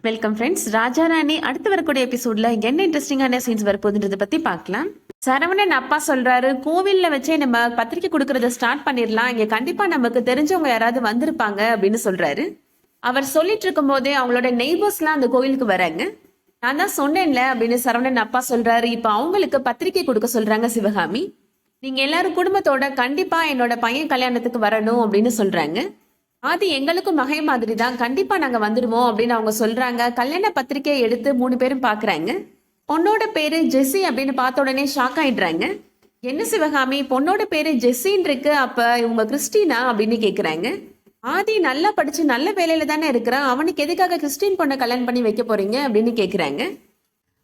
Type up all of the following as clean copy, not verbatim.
Welcome friends. Raja Rani அடுத்து வரக்கூடிய எபிசோட்ல என்ன இன்ட்ரெஸ்டிங்கான சீன்ஸ் வரப்போகுதுன்றத பத்தி பார்க்கலாம். சரவணன் அப்பா சொல்றாரு, கோவில்ல வச்சே நம்ம பத்திரிக்கை கொடுக்கறத ஸ்டார்ட் பண்ணிடலாம், இங்க கண்டிப்பா நமக்கு தெரிஞ்சவங்க யாராவது வந்திருப்பாங்க அப்படின்னு சொல்றாரு. அவர் சொல்லிட்டு இருக்கும் போதே அவங்களோட நெய்பர்ஸ்லாம் அந்த கோவிலுக்கு வராங்க. நான் தான் சொன்னேன்ல அப்படின்னு சரவணன் அப்பா சொல்றாரு. இப்ப அவங்களுக்கு பத்திரிக்கை கொடுக்க சொல்றாங்க சிவகாமி. நீங்க எல்லாரும் குடும்பத்தோட கண்டிப்பா என்னோட பையன் கல்யாணத்துக்கு வரணும் அப்படின்னு சொல்றாங்க. ஆதி எங்களுக்கும் மகை மாதிரி தான், கண்டிப்பா நாங்க வந்துடுவோம் அப்படின்னு அவங்க சொல்றாங்க. கல்யாண பத்திரிகையை எடுத்து 3 பேரும் பாக்குறாங்க. பொண்ணோட பேரு ஜெஸ்ஸி அப்படின்னு பார்த்த உடனே ஷாக் ஆயிடுறாங்க. என்ன சிவகாமி, பொண்ணோட பேரு ஜெஸ்ஸின்னு இருக்கு, அப்ப இவங்க கிறிஸ்டினா அப்படின்னு கேக்குறாங்க. ஆதி நல்லா படிச்சு நல்ல வேலையில தானே இருக்கிறான், அவனுக்கு எதுக்காக கிறிஸ்டின் பொண்ணை கல்யாணம் பண்ணி வைக்க போறீங்க அப்படின்னு கேக்குறாங்க.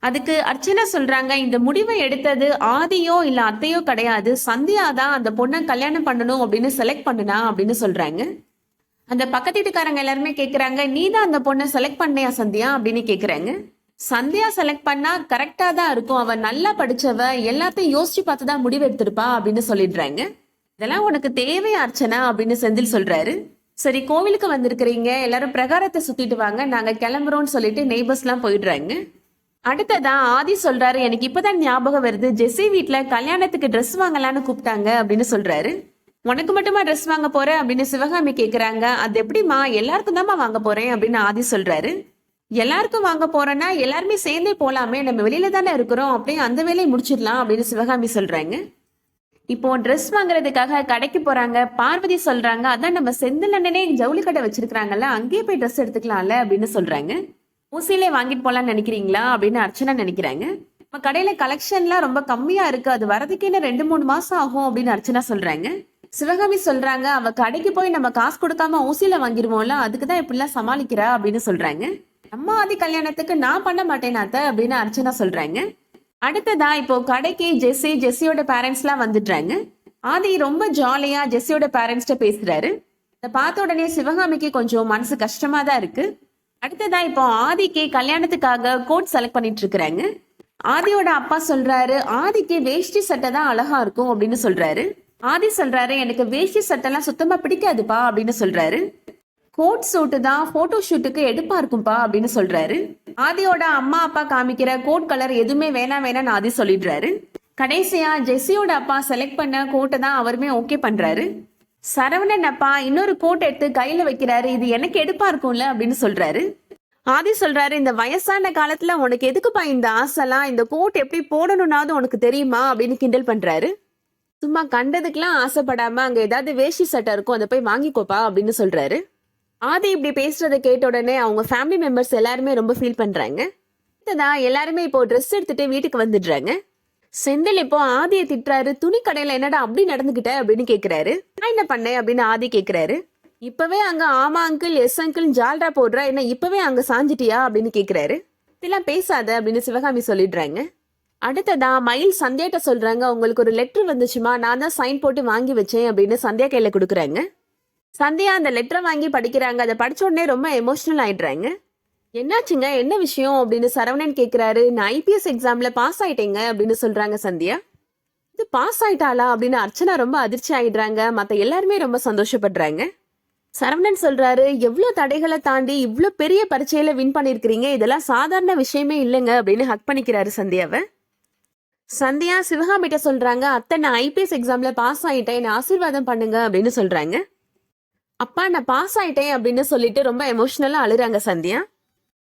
அதுக்கு அர்ச்சனா சொல்றாங்க, இந்த முடிவை எடுத்தது ஆதியோ இல்ல அத்தையோ கிடையாது, சந்தியா தான் அந்த பொண்ணை கல்யாணம் பண்ணணும் அப்படின்னு செலக்ட் பண்ணுனா அப்படின்னு சொல்றாங்க. அந்த பக்கத்து வீட்டுக்காரங்க எல்லாருமே கேக்குறாங்க, நீ தான் அந்த பொண்ணை செலக்ட் பண்ணியா சந்தியா அப்படின்னு கேக்குறாங்க. சந்தியா செலக்ட் பண்ணா கரெக்டா தான் இருக்கும், அவ நல்லா படிச்சவ, எல்லாத்தையும் யோசிச்சு பார்த்துதான் முடிவு எடுத்திருப்பா அப்படின்னு சொல்லிடுறாங்க. இதெல்லாம் உனக்கு தேவையா அர்ச்சனா அப்படின்னு செந்தில் சொல்றாரு. சரி, கோவிலுக்கு வந்திருக்கிறீங்க, எல்லாரும் பிரகாரத்தை சுத்திட்டு வாங்க, நாங்க கிளம்புறோம்னு சொல்லிட்டு நெய்பர்ஸ் எல்லாம் போயிடுறாங்க. அடுத்ததான் ஆதி சொல்றாரு, எனக்கு இப்பதான் ஞாபகம் வருது, ஜெஸ்ஸி வீட்டுல கல்யாணத்துக்கு ட்ரெஸ் வாங்கலான்னு கூப்பிட்டாங்க அப்படின்னு சொல்றாரு. உனக்கு மட்டுமா ட்ரெஸ் வாங்க போற அப்படின்னு சிவகாமி கேக்குறாங்க. அது எப்படிமா, எல்லாருக்கும் தான்மா வாங்க போறேன் அப்படின்னு ஆதி சொல்றாரு. எல்லாருக்கும் வாங்க போறேன்னா எல்லாருமே சேர்ந்தே போலாமே, நம்ம வெளியில தானே இருக்கிறோம், அப்படியே அந்த வேலையை முடிச்சிடலாம் அப்படின்னு சிவகாமி சொல்றாங்க. இப்போ ட்ரெஸ் வாங்குறதுக்காக கடைக்கு போறாங்க. பார்வதி சொல்றாங்க, அதான் நம்ம செந்தில் அண்ணனே ஜவுளி கடை வச்சிருக்காங்கல்ல, அங்கேயே போய் ட்ரெஸ் எடுத்துக்கலாம்ல அப்படின்னு சொல்றாங்க. ஊசியிலே வாங்கிட்டு போலான்னு நினைக்கிறீங்களா அப்படின்னு அர்ச்சனா நினைக்கிறாங்க. நம்ம கடையில கலெக்ஷன்லாம் ரொம்ப கம்மியா இருக்கு, அது வரதுக்கு என்ன 2-3 மாசம் ஆகும் அப்படின்னு அர்ச்சனா சொல்றாங்க. சிவகாமி சொல்றாங்க, அவ கடைக்கு போய் நம்ம காசு கொடுக்காம ஊசியில வாங்கிருவோம்ல, அதுக்குதான் இப்படிலாம் சமாளிக்கிறா அப்படின்னு சொல்றாங்க. அம்மா ஆதி கல்யாணத்துக்கு நான் பண்ண மாட்டேன் அத்தை அப்படின்னு அர்ச்சனா சொல்றாங்க. அடுத்ததா இப்போ கடைக்கு ஜெஸ்ஸியோட பேரண்ட்ஸ் எல்லாம் வந்துடுறாங்க. ஆதி ரொம்ப ஜாலியா ஜெஸ்ஸியோட பேரண்ட்ஸ்ட பேசுறாரு. இதை பார்த்த உடனே சிவகாமிக்கு கொஞ்சம் மனசு கஷ்டமா தான் இருக்கு. அடுத்ததா இப்போ ஆதிக்கு கல்யாணத்துக்காக கோட் செலக்ட் பண்ணிட்டு இருக்கிறாங்க. ஆதியோட அப்பா சொல்றாரு, ஆதிக்கு வேஷ்டி சட்டை தான் அழகா இருக்கும் அப்படின்னு சொல்றாரு. ஆதி சொல்றாரு, எனக்கு வேஷ்டி சட்டெல்லாம் சுத்தமா பிடிக்காதுப்பா அப்படின்னு சொல்றாரு. கோட் சூட்டு தான் போட்டோ ஷூட்டுக்கு எடுப்பா இருக்கும்பா அப்படின்னு சொல்றாரு. ஆதியோட அம்மா அப்பா காமிக்கிற கோட் கலர் எதுவுமே வேணாம்னு ஆதி சொல்லிடுறாரு. கடைசியா ஜெஸ்ஸியோட அப்பா செலக்ட் பண்ண கோட்டை தான் அவருமே ஓகே பண்றாரு. சரவணன் அப்பா இன்னொரு கோட் எடுத்து கையில வைக்கிறாரு. இது எனக்கு எடுப்பா இருக்கும்ல அப்படின்னு சொல்றாரு. ஆதி சொல்றாரு, இந்த வயசான காலத்துல உனக்கு எதுக்குப்பா இந்த ஆசைலாம், இந்த கோட் எப்படி போடணும்னாவது உனக்கு தெரியுமா அப்படின்னு கிண்டல் பண்றாரு. சும்மா கண்டதுக்கெல்லாம் ஆசைப்படாம அங்க ஏதாவது வேஷ்டி சட்டை இருக்கும், அதை போய் வாங்கிக்கோப்பா அப்படின்னு சொல்றாரு. ஆதி இப்படி பேசுறதை கேட்ட உடனே அவங்க ஃபேமிலி மெம்பர்ஸ் எல்லாருமே ரொம்ப ஃபீல் பண்றாங்க. எல்லாருமே இப்போ ட்ரெஸ் எடுத்துட்டு வீட்டுக்கு வந்துடுறாங்க. செந்தில் இப்போ ஆதியை திட்டுறாரு. துணி கடையில என்னடா அப்படி நடந்துகிட்ட அப்படின்னு கேக்குறாரு. நான் என்ன பண்ணேன் அப்படின்னு ஆதி கேக்குறாரு. இப்பவே அங்க ஆமா அங்கிள், எஸ் அங்கிள் ஜால்ரா போடுற, என்ன இப்பவே அங்க சாஞ்சிட்டியா அப்படின்னு கேக்குறாரு. இதெல்லாம் பேசாத அப்படின்னு சிவகாமி சொல்லிடுறாங்க. அடுத்ததா மயில் சந்தியாட்ட சொல்றாங்க, உங்களுக்கு ஒரு லெட்டர் வந்துச்சுமா, நான் தான் சைன் போட்டு வாங்கி வச்சேன் அப்படின்னு சந்தியா கையில கொடுக்குறாங்க. சந்தியா அந்த லெட்டரை வாங்கி படிக்கிறாங்க. அதை படிச்ச உடனே ரொம்ப எமோஷனல் ஆயிடுறாங்க. என்னாச்சுங்க, என்ன விஷயம் அப்படின்னு சரவணன் கேக்குறாரு. நான் ஐபிஎஸ் எக்ஸாம்ல பாஸ் ஆயிட்டேங்க அப்படின்னு சொல்றாங்க சந்தியா. இது பாஸ் ஆயிட்டாளா அப்படின்னு அர்ச்சனா ரொம்ப அதிர்ச்சி ஆயிடுறாங்க. மத்த எல்லாருமே ரொம்ப சந்தோஷப்படுறாங்க. சரவணன் சொல்றாரு, எவ்வளவு தடைகளை தாண்டி இவ்வளவு பெரிய பரீட்சையில வின் பண்ணிருக்கிறீங்க, இதெல்லாம் சாதாரண விஷயமே இல்லைங்க அப்படின்னு ஹக் பண்ணிக்கிறாரு சந்தியாவை. சந்தியா சிவகாமிட்ட சொல்றாங்க, அத்தை நான் ஐபிஎஸ் எக்ஸாம்ல பாஸ் ஆயிட்டேன், என்ன ஆசீர்வாதம் பண்ணுங்க அப்படின்னு சொல்றாங்க. அப்பா நான் பாஸ் ஆயிட்டேன் அப்படின்னு சொல்லிட்டு ரொம்ப எமோஷனலா அழுறாங்க சந்தியா.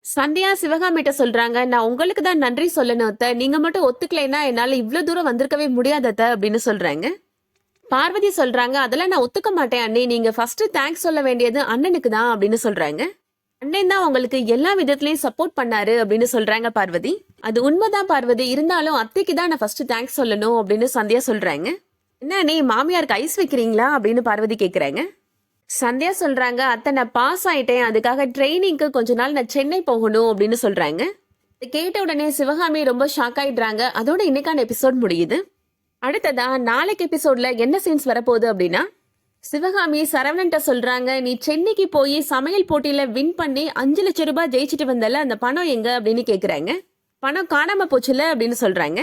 சந்தியா சிவகாமிட்ட சொல்றாங்க, நான் உங்களுக்கு தான் நன்றி சொல்லணும் அத்தை, நீங்க மட்டும் ஒத்துக்கலைன்னா என்னால இவ்வளவு தூரம் வந்திருக்கவே முடியாது அத்தை அப்படின்னு சொல்றாங்க. பார்வதி சொல்றாங்க, அதெல்லாம் நான் ஒத்துக்க மாட்டேன் அண்ணே, நீங்க ஃபர்ஸ்ட் தேங்க்ஸ் சொல்ல வேண்டியது அண்ணனுக்கு தான் அப்படின்னு சொல்றாங்க. அண்ணன் தான் உங்களுக்கு எல்லா விதத்திலயும் சப்போர்ட் பண்ணாரு அப்படின்னு சொல்றாங்க பார்வதி. அது உண்மைதான் பார்வதி, இருந்தாலும் அத்தைக்கு தான் நான் ஃபர்ஸ்ட் தேங்க்ஸ் சொல்லணும் அப்படின்னு சந்தியா சொல்றாங்க. என்ன நீ மாமியாருக்கு ஐஸ் வைக்கிறீங்களா அப்படின்னு பார்வதி கேக்குறாங்க. சந்தியா சொல்றாங்க, அத்தை நான் பாஸ் ஆயிட்டேன், அதுக்காக ட்ரைனிங்க்கு கொஞ்ச நாள் நான் சென்னை போகணும் அப்படின்னு சொல்றாங்க. கேட்ட உடனே சிவகாமி ரொம்ப ஷாக் ஆயிடுறாங்க. அதோட இன்னைக்கான எபிசோட் முடியுது. அடுத்ததா நாளைக்கு எபிசோட்ல என்ன சீன்ஸ் வரப்போகுது அப்படின்னா, சிவகாமி சரவணன்ட்ட சொல்றாங்க, நீ சென்னைக்கு போய் சமையல் போட்டியில வின் பண்ணி 5 லட்சம் ரூபாய் ஜெயிச்சுட்டு வந்தல, அந்த பணம் எங்க அப்படின்னு கேக்குறாங்க. பணம் காணாம போச்சுல அப்படின்னு சொல்றாங்க.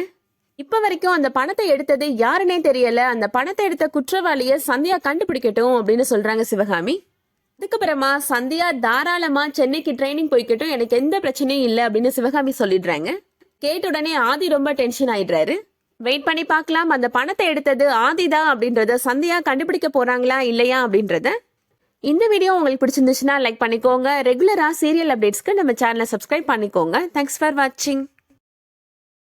இப்ப வரைக்கும் அந்த பணத்தை எடுத்தது யாருன்னே தெரியல, அந்த பணத்தை எடுத்த குற்றவாளிய சந்தியா கண்டுபிடிக்கட்டும் அப்படின்னு சொல்றாங்க சிவகாமி. அதுக்கப்புறமா சந்தியா தாராளமா சென்னைக்கு ட்ரைனிங் போய்க்கட்டும், எனக்கு எந்த பிரச்சனையும் இல்லை அப்படின்னு சிவகாமி சொல்லிடுறாங்க. கேட்ட உடனே ஆதி ரொம்ப டென்ஷன் ஆயிடுறாரு. வெயிட் பண்ணி பார்க்கலாம் அந்த பணத்தை எடுத்தது ஆதிதான் அப்படின்றத சந்தியா கண்டுபிடிக்க போறாங்களா இல்லையா அப்படின்றத. இந்த வீடியோ உங்களுக்கு பிடிச்சிருந்துச்சுன்னா லைக் பண்ணிக்கோங்க. ரெகுலரா சீரியல் அப்டேட்ஸ்க்கு நம்ம சேனலை சப்ஸ்கிரைப் பண்ணிக்கோங்க. தேங்க்ஸ் ஃபார் வாட்சிங்.